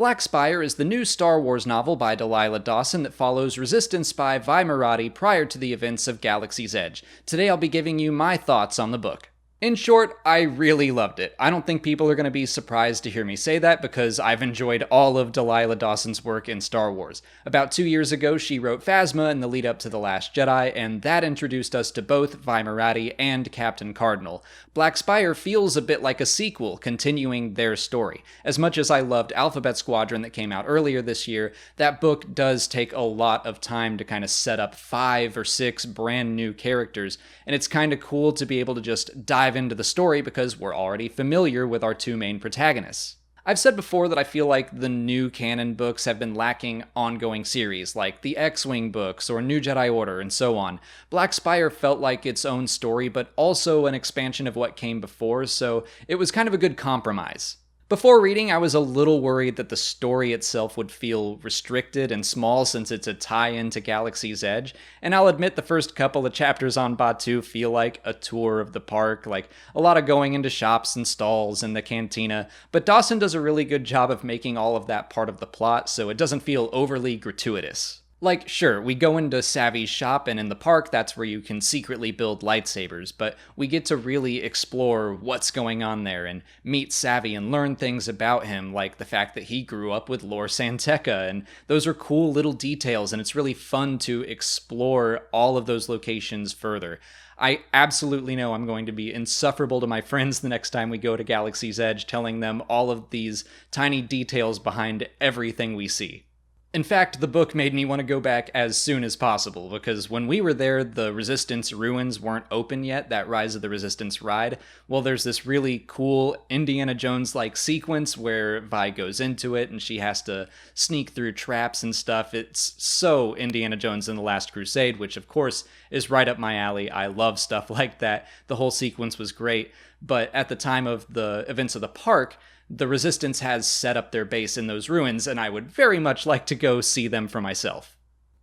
Black Spire is the new Star Wars novel by Delilah Dawson that follows Resistance spy Vi Marathi prior to the events of Galaxy's Edge. Today I'll be giving you my thoughts on the book. In short, I really loved it. I don't think people are going to be surprised to hear me say that because I've enjoyed all of Delilah Dawson's work in Star Wars. About 2 years ago, she wrote Phasma in the lead up to The Last Jedi, and that introduced us to both Vi Marathi and Captain Cardinal. Black Spire feels a bit like a sequel, continuing their story. As much as I loved Alphabet Squadron that came out earlier this year, that book does take a lot of time to kind of set up 5 or 6 brand new characters, and it's kind of cool to be able to just dive into the story because we're already familiar with our 2 main protagonists. I've said before that I feel like the new canon books have been lacking ongoing series, like the X-Wing books or New Jedi Order and so on. Black Spire felt like its own story, but also an expansion of what came before, so it was kind of a good compromise. Before reading, I was a little worried that the story itself would feel restricted and small since it's a tie-in to Galaxy's Edge, and I'll admit the first couple of chapters on Batuu feel like a tour of the park, like a lot of going into shops and stalls and the cantina, but Dawson does a really good job of making all of that part of the plot so it doesn't feel overly gratuitous. Like, sure, we go into Savvy's shop, and in the park, that's where you can secretly build lightsabers, but we get to really explore what's going on there and meet Savvy and learn things about him, like the fact that he grew up with Lor San Tekka, and those are cool little details, and it's really fun to explore all of those locations further. I absolutely know I'm going to be insufferable to my friends the next time we go to Galaxy's Edge, telling them all of these tiny details behind everything we see. In fact, the book made me want to go back as soon as possible, because when we were there, the Resistance ruins weren't open yet, that Rise of the Resistance ride. Well, there's this really cool Indiana Jones-like sequence where Vi goes into it, and she has to sneak through traps and stuff. It's so Indiana Jones and the Last Crusade, which of course is right up my alley. I love stuff like that. The whole sequence was great, but at the time of the events of the park, the Resistance has set up their base in those ruins, and I would very much like to go see them for myself.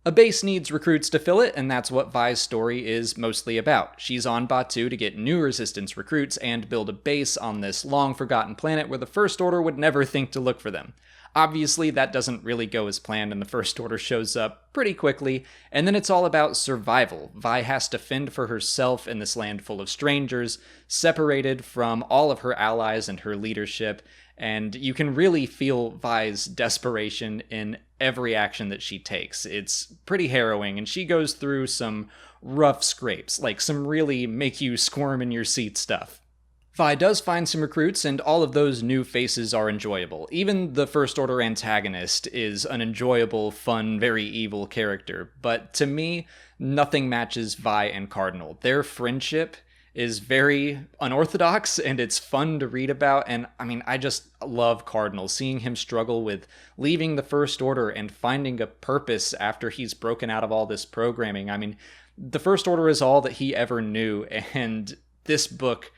A base needs recruits to fill it, and that's what Vi's story is mostly about. She's on Batuu to get new Resistance recruits and build a base on this long-forgotten planet where the First Order would never think to look for them. Obviously, that doesn't really go as planned, and the First Order shows up pretty quickly, and then it's all about survival. Vi has to fend for herself in this land full of strangers, separated from all of her allies and her leadership, and you can really feel Vi's desperation in every action that she takes. It's pretty harrowing, and she goes through some rough scrapes, like some really make you squirm in your seat stuff. Vi does find some recruits, and all of those new faces are enjoyable. Even the First Order antagonist is an enjoyable, fun, very evil character, but to me, nothing matches Vi and Cardinal. Their friendship is very unorthodox, and it's fun to read about, and I just love Cardinal. Seeing him struggle with leaving the First Order and finding a purpose after he's broken out of all this programming. The First Order is all that he ever knew, and this book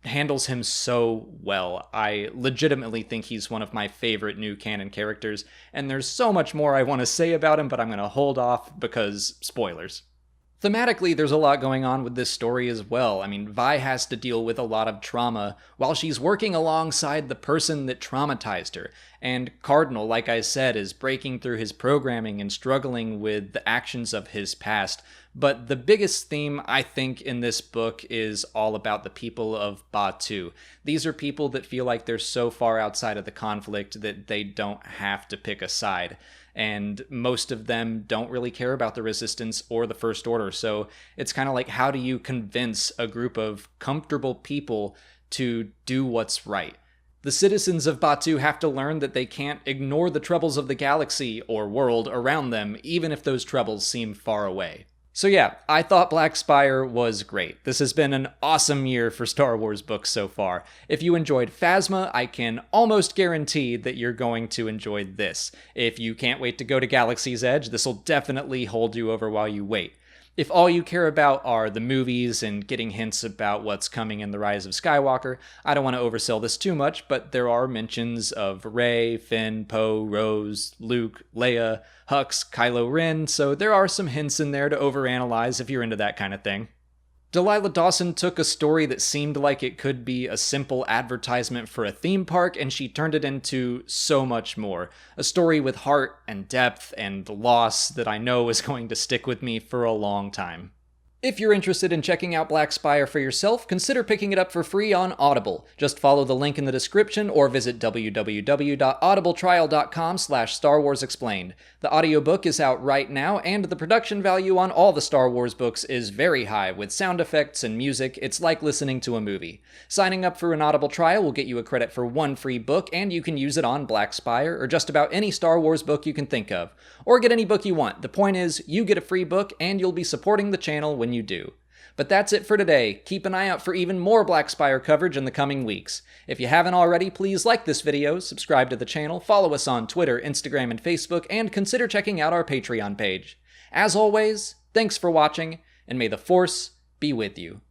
handles him so well. I legitimately think he's one of my favorite new canon characters, and there's so much more I want to say about him, but I'm going to hold off because spoilers. Thematically, there's a lot going on with this story as well. Vi has to deal with a lot of trauma while she's working alongside the person that traumatized her. And Cardinal, like I said, is breaking through his programming and struggling with the actions of his past. But the biggest theme, I think, in this book is all about the people of Batuu. These are people that feel like they're so far outside of the conflict that they don't have to pick a side. And most of them don't really care about the Resistance or the First Order, so it's kind of like, how do you convince a group of comfortable people to do what's right? The citizens of Batuu have to learn that they can't ignore the troubles of the galaxy or world around them, even if those troubles seem far away. So yeah, I thought Black Spire was great. This has been an awesome year for Star Wars books so far. If you enjoyed Phasma, I can almost guarantee that you're going to enjoy this. If you can't wait to go to Galaxy's Edge, this will definitely hold you over while you wait. If all you care about are the movies and getting hints about what's coming in The Rise of Skywalker, I don't want to oversell this too much, but there are mentions of Rey, Finn, Poe, Rose, Luke, Leia, Hux, Kylo Ren, so there are some hints in there to overanalyze if you're into that kind of thing. Delilah Dawson took a story that seemed like it could be a simple advertisement for a theme park, and she turned it into so much more. A story with heart and depth and loss that I know is going to stick with me for a long time. If you're interested in checking out Black Spire for yourself, consider picking it up for free on Audible. Just follow the link in the description or visit www.audibletrial.com/Star Wars Explained. The audiobook is out right now, and the production value on all the Star Wars books is very high. With sound effects and music, it's like listening to a movie. Signing up for an Audible trial will get you a credit for one free book, and you can use it on Black Spire or just about any Star Wars book you can think of. Or get any book you want. The point is, you get a free book, and you'll be supporting the channel when you do. But that's it for today. Keep an eye out for even more Black Spire coverage in the coming weeks. If you haven't already, please like this video, subscribe to the channel, follow us on Twitter, Instagram, and Facebook, and consider checking out our Patreon page. As always, thanks for watching, and may the Force be with you.